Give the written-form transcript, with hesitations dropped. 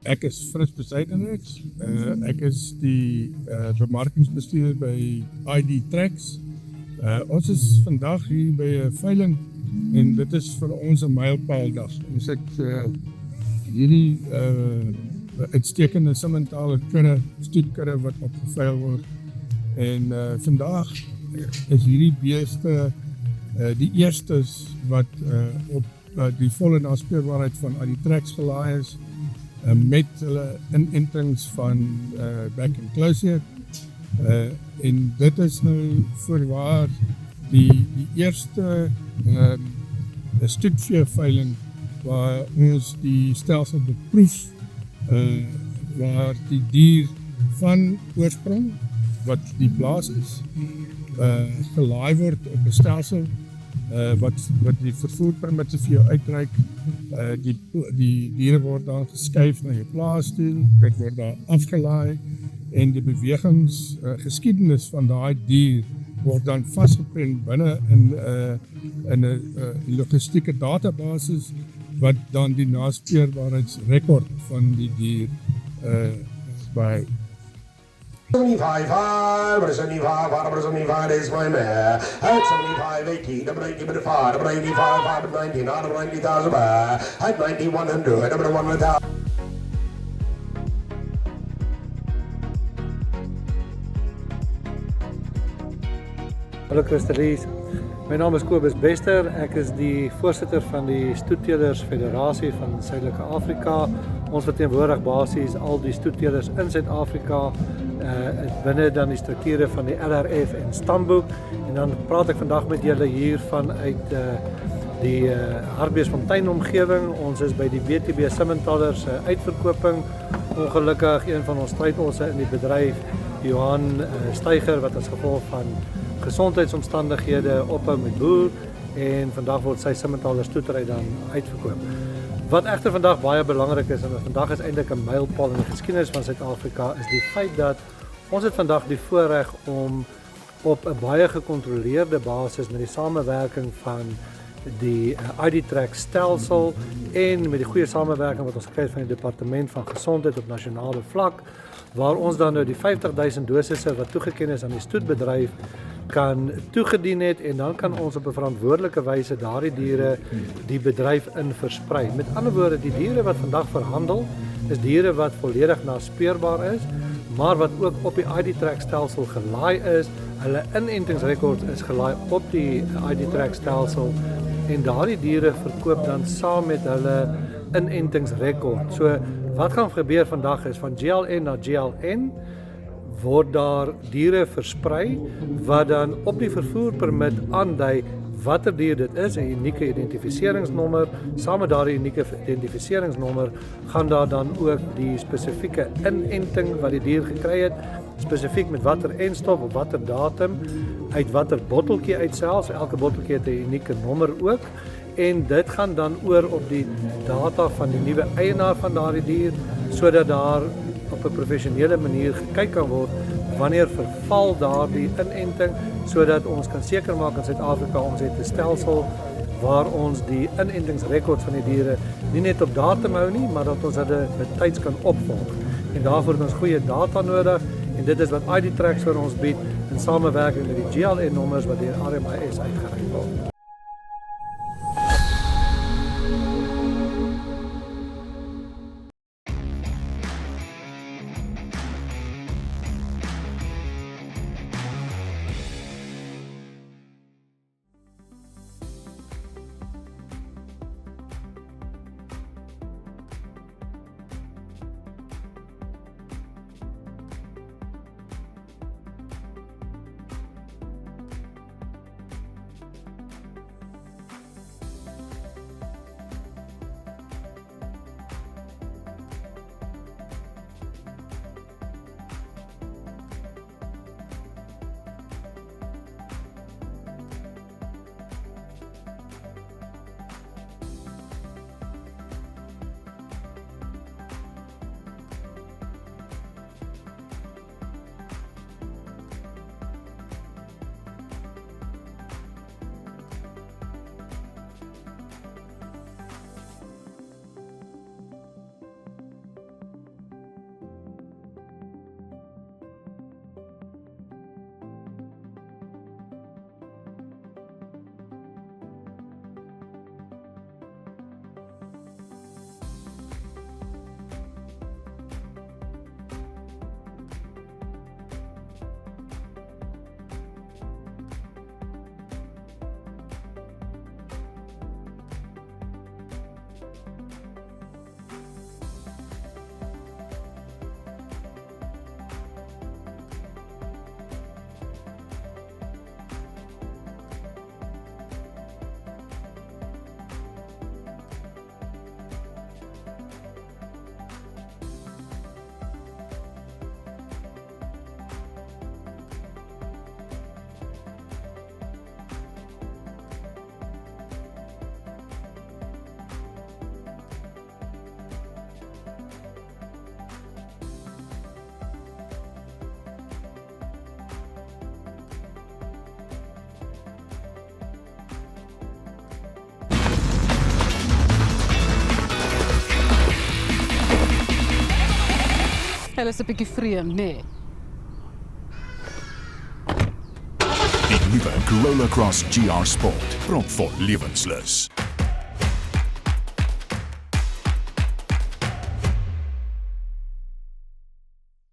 Ek is Frits Besuidenix. Ek is die bemarkingsbestuurder by ID Tracks. Ons is vandag hier by 'n veiling en dit is vir ons 'n mylpaaldag. Ons het hierdie uitstekende Simmenthaler kudde, stoetkudde wat opgeveil word. En vandag is hierdie beeste die eerstes wat op die volle naspeurbaarheid van ID Tracks gelaai is. Met hulle inentings van back and closure. En dit is nou voorwaar die eerste stoetveeveiling waar ons die stelsel beproef, waar die dier van oorsprong, wat die plaas is, gelaai word op 'n stelsel wat die vervoerpermitte vir jou uitreik. Die diere word dan geskuif na jou plaas toe, dit word daar afgelaai en die bewegingsgeskiedenis van daai dier word dan vasgeprent binne in 'n logistieke databasis wat dan die naspeurbaarheidsrekord van die dier by 75, 75 is my mare. At 75, 80, number 80, number 5, number 85, 5, 90, number 90,000 at 9100, number 100,000. Hallo Christelies, my naam is Kobus Bester, ek is die voorsitter van die Stoetteelers Federasie van Suidelike Afrika. Ons verteenwoordig basies al die stoetteelers in Suid-Afrika, binne dan die strukture van die LRF en Stamboek. En dan praat ek vandag met julle hier vanuit die Hartbeesfontein omgewing. Ons is by die BTB Simmenthaler se uitverkoping. Ongelukkig een van ons strydlosse in die bedryf, Johan Steiger, wat as gevolg van gesondheidsomstandighede ophou met boer en vandag word sy Simmenthaler stoetery dan uitverkoop. Wat egter vandag baie belangrik is, en vandag is eintlik 'n mylpaal in die geskiedenis van Suid-Afrika, is die feit dat ons het vandag die voorreg om op 'n baie gekontroleerde basis met die samewerking van die ID Tracks stelsel en met die goeie samewerking wat ons gekry het van die Departement van Gesondheid op nasionale vlak, waar ons dan nou die 50,000 dosisse wat toegeken is aan die stoetbedryf kan toegedien het en dan kan ons op 'n verantwoordelike wyse daardie diere die bedryf in versprei. Met ander woorde, die diere wat vandag verhandel is diere wat volledig naspeurbaar is, maar wat ook op die ID Tracks stelsel gelaai is. Hulle inentingsrekord is gelaai op die ID Tracks stelsel en daardie diere verkoop dan saam met hulle inentingsrekord. So wat gaan gebeur vandag is van GLN na GLN word daar diere versprei wat dan op die vervoerpermit aandui watter dier dit is, 'n unieke identifikasienommer. Saam met daardie unieke identifikasienommer gaan daar dan ook die spesifieke inenting wat die dier gekry het, spesifiek met watter enstop op watter datum, uit watter botteltjie uit selfs. Elke botteltjie het 'n unieke nommer ook. En dit gaan dan oor op die data van die nuwe eienaar van daardie dier, sodat daar op 'n professionele manier gekyk kan word wanneer verval daardie inenting, sodat ons kan seker maak in Suid-Afrika ons het 'n stelsel waar ons die inentingsrekords van die diere nie net op datum hou nie, maar dat ons hulle betyds kan opvolg. En daarvoor het ons goeie data nodig en dit is wat ID Tracks vir ons bied in samewerking met die GLN nommers wat deur RMIS uitgereik word. hulle is 'n bietjie vreemd, nê? Die nuwe Corolla Cross GR Sport, propvol lewenslus.